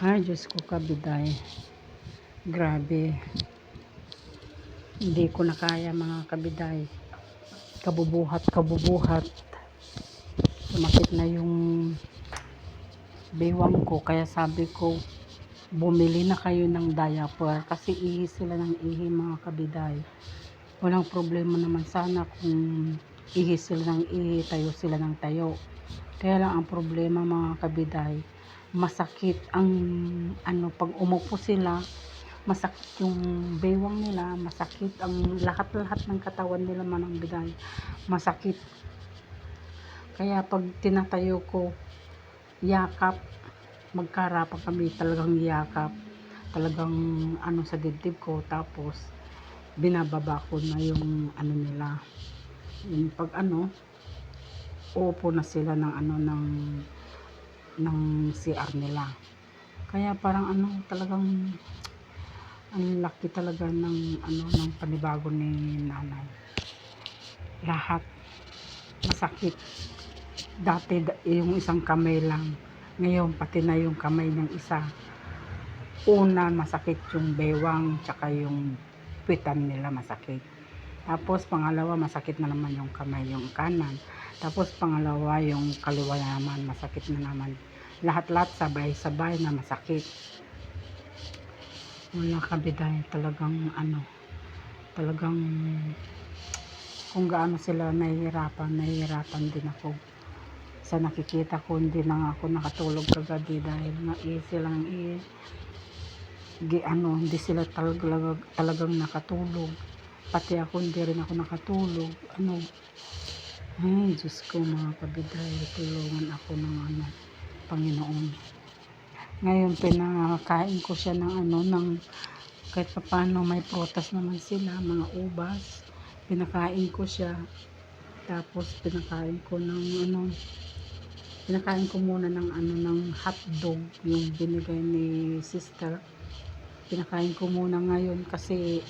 Ay, Diyos ko kabiday. Grabe. Hindi ko na kaya mga kabiday. Kabubuhat. Sumakit na yung bewang ko. Kaya sabi ko, bumili na kayo ng diaper. Kasi ihi sila ng ihi mga kabiday. Walang problema naman sana kung ihi sila ng ihi, tayo sila ng tayo. Kaya lang ang problema mga kabiday, masakit ang pag umupo sila, masakit yung bewang nila, masakit ang lahat-lahat ng katawan nila manang biday, masakit. Kaya pag tinatayo ko, yakap, magkarapan kami, talagang yakap, talagang sa dibdib ko, tapos binababa ko na yung nila, yung pag uupo na sila ng CR nila. Kaya parang talagang ang laki talaga ng panibago ni nanay. Lahat masakit. Dati yung isang kamay lang, ngayon pati na yung kamay ng isa. Una masakit yung bewang, tsaka yung pitan nila masakit. Tapos pangalawa masakit na naman yung kamay, yung kanan. Tapos pangalawa yung kaliwa na naman, masakit na naman. Lahat-lahat sabay-sabay na masakit. Wala kabiday, talagang talagang kung gaano sila nahihirapan din ako. Sa nakikita ko, hindi na ako nakatulog kagabi dahil silang hindi sila talagang nakatulog. Pati ako, hindi rin ako nakatulog. Ay, Diyos ko mga kabiday, tulungan ako ng Panginoon. Ngayon, pinakain ko siya ng kahit paano may prutas naman sila, mga ubas. Pinakain ko siya. Tapos, pinakain ko muna ng hotdog, yung binigay ni sister. Pinakain ko muna ngayon kasi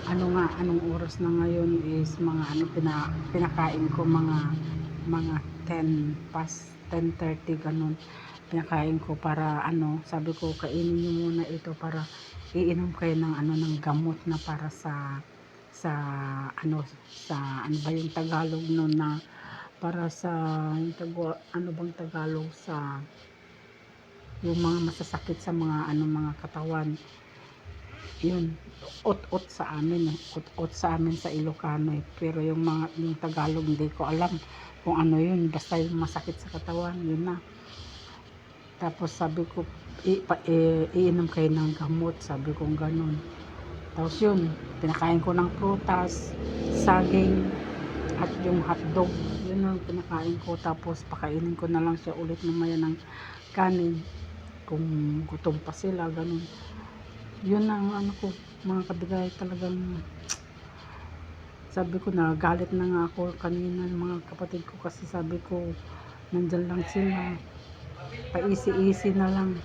anong oras na ngayon is mga pinakain ko mga 10 past 10:30 ganun. Pinakain ko para sabi ko kainin niyo muna ito para iinom kayo ng gamot na para sa ba yung Tagalog noon na para sa bang Tagalog sa yung mga masasakit sa mga katawan. Yun, ot-ot sa amin, ot-ot sa amin sa Ilocano pero yung Tagalog hindi ko alam kung ano yun, basta yung masakit sa katawan, yun na. Tapos sabi ko iinom kayo ng gamot, sabi ko ganun. Tapos yun, pinakain ko ng prutas, saging at yung hotdog, yun ang pinakain ko. Tapos pakainin ko na lang siya ulit mamaya ng kanin kung gutom pa sila, ganun. Yun ang ko mga kabigay, talagang sabi ko na galit na nga ako kanina ng mga kapatid ko kasi sabi ko nandyan lang sila, paisi-isi na lang.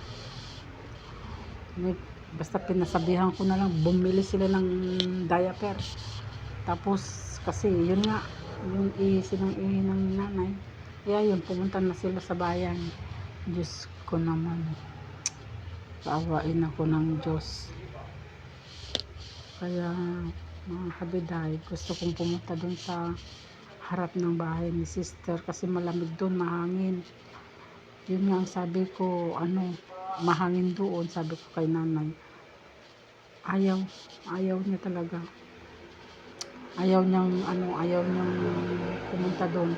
Basta pinasabihan ko na lang bumili sila ng diaper. Tapos kasi yun nga yung iisi ng nanay, kaya yun pumunta na sila sa bayan. Diyos ko naman, paawain ako ng Diyos. Kaya mga kabiday, gusto kong pumunta dun sa harap ng bahay ni sister kasi malamig dun, mahangin. Yun nga ang sabi ko, mahangin doon, sabi ko kay nanay. Ayaw niya talaga. Ayaw niyang pumunta doon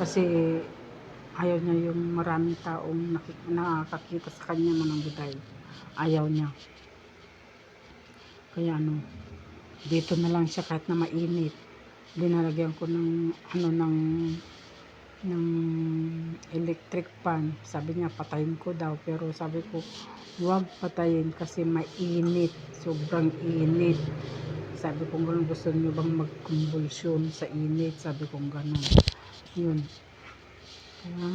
kasi ayaw niya yung maraming taong nakakakita sa kanya manang biday. Ayaw niya. Kaya dito na lang siya kahit na mainit. Linalagyan ko ng electric fan. Sabi niya patayin ko daw, pero sabi ko huwag patayin kasi mainit, sobrang init. Sabi ko gano'n, gusto niyo bang magkumbulsyon sa init? Sabi ko gano'n. Yun. Kaya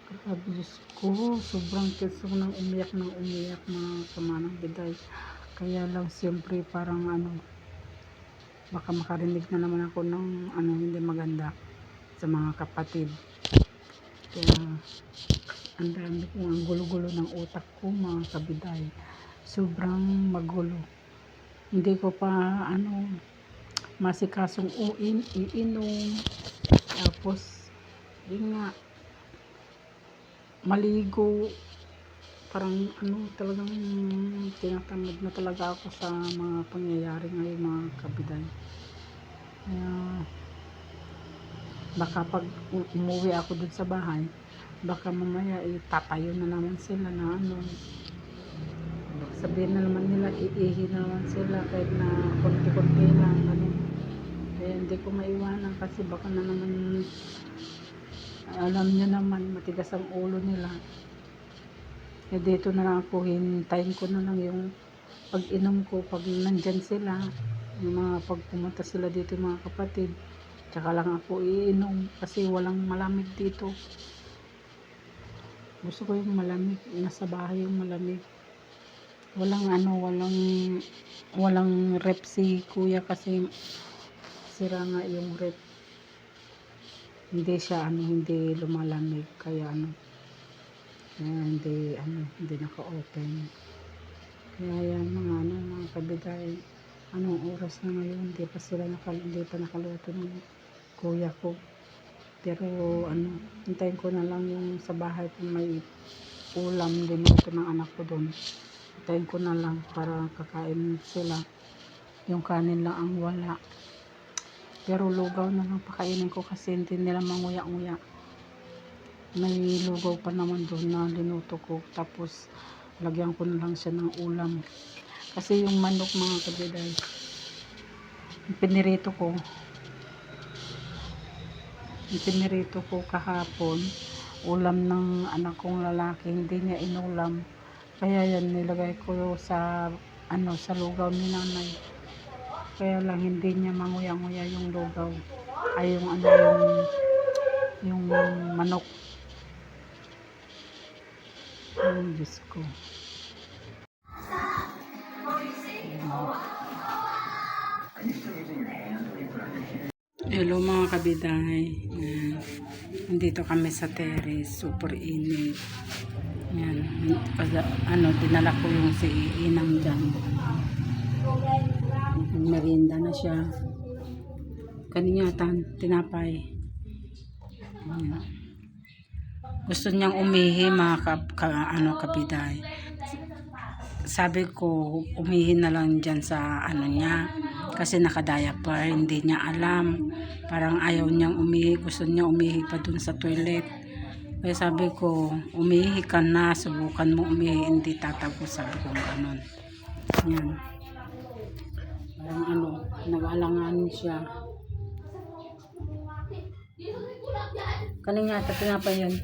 grabe, Diyos ko, sobrang gusto ko nang umiyak mga kamanang biday. Kaya lang siyempre parang baka makarinig na naman ako ng hindi maganda sa mga kapatid. Kaya ang dami kong ang gulo-gulo ng utak ko mga kabiday. Sobrang magulo. Hindi ko pa masikasong iinom. Tapos, yun nga, maligo. Parang talagang tinatamad na talaga ako sa mga pangyayari ngayon mga kabiday. Kaya, baka pag umuwi ako dun sa bahay, baka mamaya tatayo na naman sila na baka sabihin na naman nila, iihi na naman sila kahit na konti-konti lang, ganun. Kaya hindi ko maiwanan kasi baka na naman, alam niyo naman, matigas ang ulo nila. Kaya dito na lang ako, hintayin ko na lang yung pag-inom ko pag nandyan sila, yung mga pag pumunta sila dito mga kapatid, tsaka lang ako iinom kasi walang malamig dito. Gusto ko yung malamig, nasa bahay yung malamig. Walang rep si kuya kasi sira nga yung rep. Hindi siya hindi lumalamig kaya hindi naka-open. Kaya yan mga kabiday, anong oras na ngayon, hindi pa nakaluto ng kuya ko. Pero hintayin ko na lang yung sa bahay kung may ulam din ito ng anak ko doon. Hintayin ko na lang para kakain sila. Yung kanin lang ang wala. Pero lugaw na lang pakainin ko kasi hindi nila manguya-nguya. May lugaw pa naman doon na linuto ko. Tapos lagyan ko na lang siya ng ulam. Kasi yung manok mga kabiday, pinirito ko kahapon, ulam ng anak kong lalaki, hindi niya inulam. Kaya yan nilagay ko sa sa lugaw ni nanay. Kaya lang hindi niya manguya-nguya yung lugaw. Ay yung manok. Ay, Diyos ko. Hello mga kabiday. Nandito kami sa terrace. Super init. Yan. Dinala ko yung si Inang dyan. Merienda na siya. Kaninyatan, tinapay. Yan. Gusto niyang umihi mga kabiday. Sabi ko, umihi na lang dyan sa niya. Kasi naka-diaper, hindi niya alam. Parang ayaw niyang umihi. Gusto niya umihi pa dun sa toilet. Kaya sabi ko, umihi ka na. Subukan mo umihi. Hindi tatapos. Sabi ko ganun. Yan. Parang nag-alangan siya. Kanina ata tinapay yun.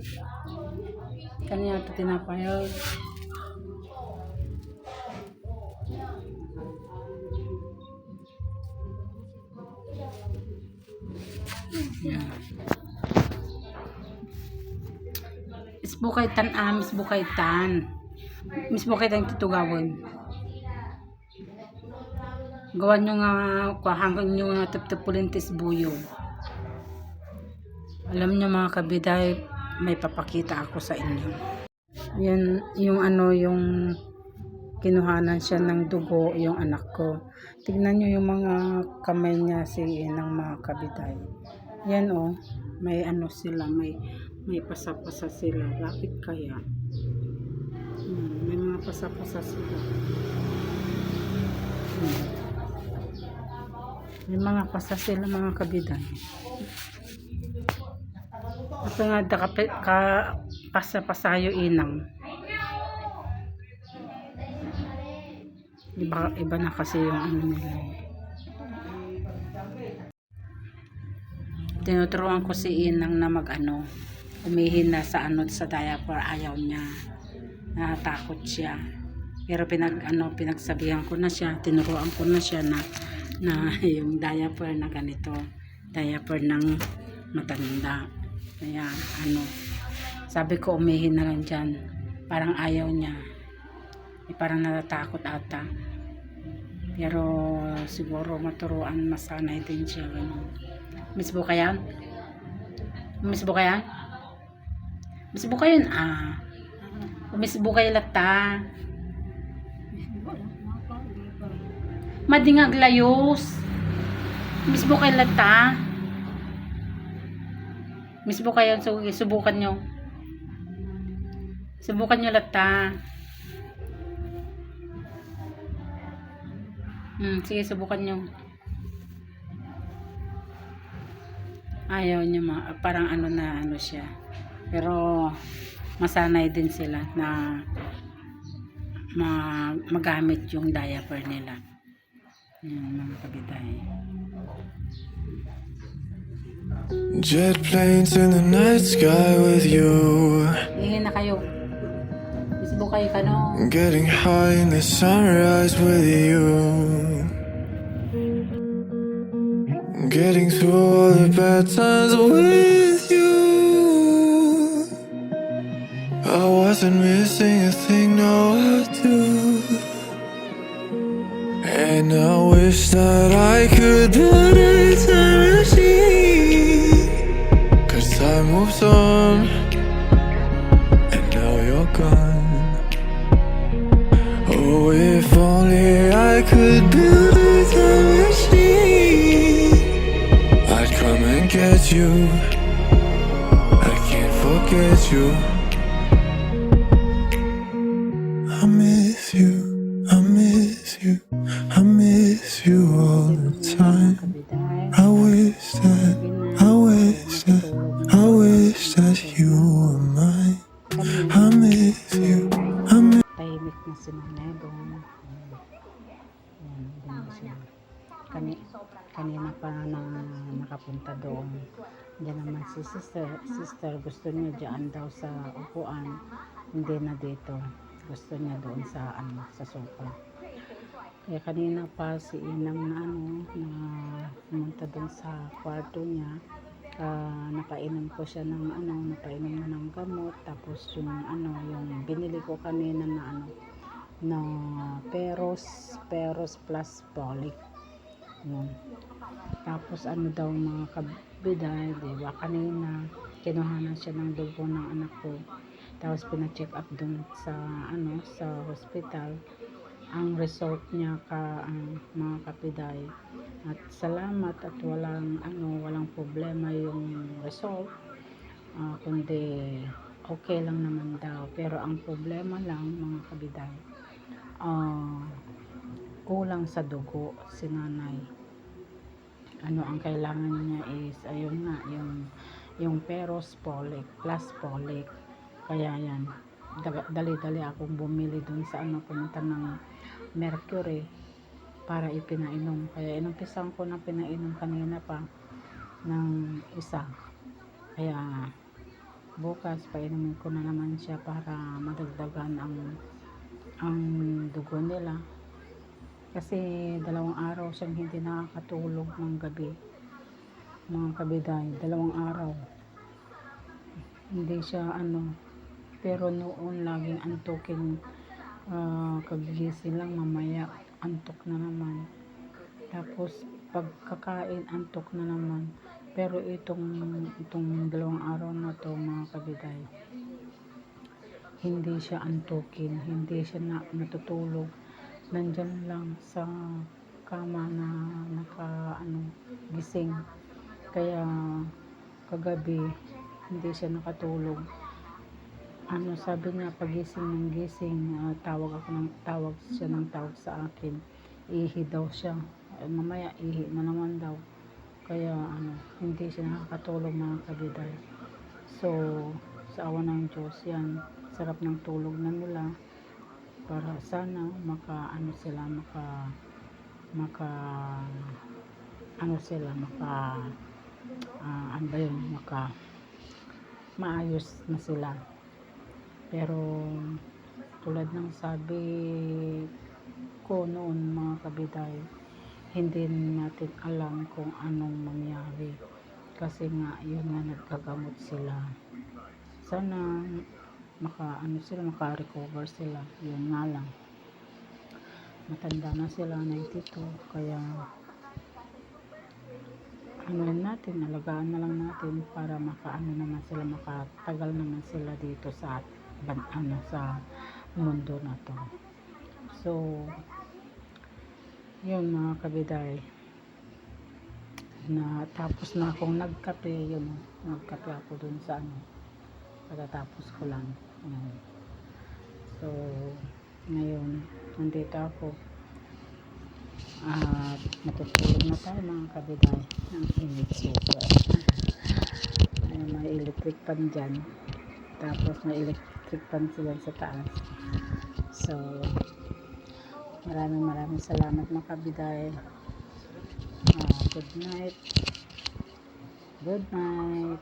Yeah. Miss Bukaytan tutugawin. Gawan nyo nga hanggang nyo nga tip-tipulintis buyo. Alam nyo mga kabiday, may papakita ako sa inyo. Yan yung yung kinuhanan siya ng dugo yung anak ko. Tignan nyo yung mga kamay niya ng mga kabiday. Yan may sila, may pasa-pasa sila. Bakit kaya? May mga pasa-pasa sila. May mga pasa sila mga kabiday. Apa nga pasa-pasayo Inang. Iba na kasi yung nila. Tinuturuan ko si Inang na umihin na sa diaper. Ayaw niya, natakot siya. Pero pinagsabihan ko na siya, tinuruan ko na siya na yung diaper na ganito, diaper ng matanda. Kaya sabi ko umihin na lang dyan. Parang ayaw niya. Parang natatakot ata. Pero siguro maturuan, masanay din siya. Miss Bukayan? Misbo kayo ah. Misbo kayo lata. Madingag layos. Misbo kayo lata. Misbo kayo, subukan nyo. Subukan nyo lata. Sige, subukan nyo. Ayaw nyo parang ano siya. Pero masanay din sila na magamit yung diaper nila. Yan mga kabitay. Jet planes in the night sky with you. Ihin na kayo. Misbo kayo kano. Getting high in the sunrise with you. Getting through all the bad times with you. I wasn't missing a thing, now I do. And I wish that I could build a time machine. Cause time moves on, and now you're gone. Oh, if only I could build a time machine, I'd come and get you. I can't forget you. I miss you, I miss you, I miss you all the time. I wish that you were mine. I miss you, I miss. Tahimik na si Nanay doon. Yan, doon siya. Kanina pa na nakapunta doon. Diyan naman si sister gusto niya diyan daw sa upuan. Hindi na dito. Gusto niya doon sa sa sofa. Kaya kanina pa si Inang na pumunta doon sa kwarto niya. Napainom ko siya ng napainom na ng gamot, tapos yung yung binili ko kanina na Peros plus folic yun. Tapos daw mga kabiday, diba, kanina kinuhanan siya ng dugo ng anak ko, tapos pina-check up dun sa sa hospital. Ang result niya mga kapiday, at salamat at walang problema yung result, kundi okay lang naman daw. Pero ang problema lang mga kabiday, kulang sa dugo si nanay. Ang kailangan niya is ayun nga, yung Peros folic plus folic. Kaya yan, dali-dali akong bumili dun sa pumunta ng Mercury para ipinainom. Kaya inumpisan ko na pinainom kanina pa ng isa. Kaya bukas painumin ko na naman siya para madagdagan ang dugo nila. Kasi 2 araw siyang hindi nakakatulog ng gabi. Mga kabiday, 2 araw. Hindi siya pero noon laging antukin, kagigising lang mamaya antok na naman. Tapos pagkakain antok na naman. Pero itong 2 araw na to mga kabiday, hindi siya antukin, hindi siya natutulog. Nandyan lang sa kama na gising. Kaya kagabi hindi siya nakatulog. Sabi niya pagising ng gising, tawag siya ng tawag sa akin. Ihi daw siya. Mamaya ihi na naman daw. Kaya hindi siya nakakatulog mga kabiday. So sa awa ng Diyos yan, sarap ng tulog na nila. Para sana sila maayos na sila. Pero tulad ng sabi ko noon mga kabiday, hindi natin alam kung anong mangyari, kasi nga yun nga, nagkagamot sila. Sana maka-recover sila. Yun nga lang, matanda na sila, 92. Kaya ano natin, alagaan na lang natin para makaano naman sila, makatagal naman sila dito sa sa mundo na to. So yun mga kabiday, na tapos na akong nagkape, yun, nagkape ako dun sa pagkatapos ko lang. Ayan. So ngayon nandito ako at matutulog na tayo mga kabiday. Ang init super. May electric fan dyan, tapos may electric fan sila sa taas. So maraming salamat mga kabiday. Good night.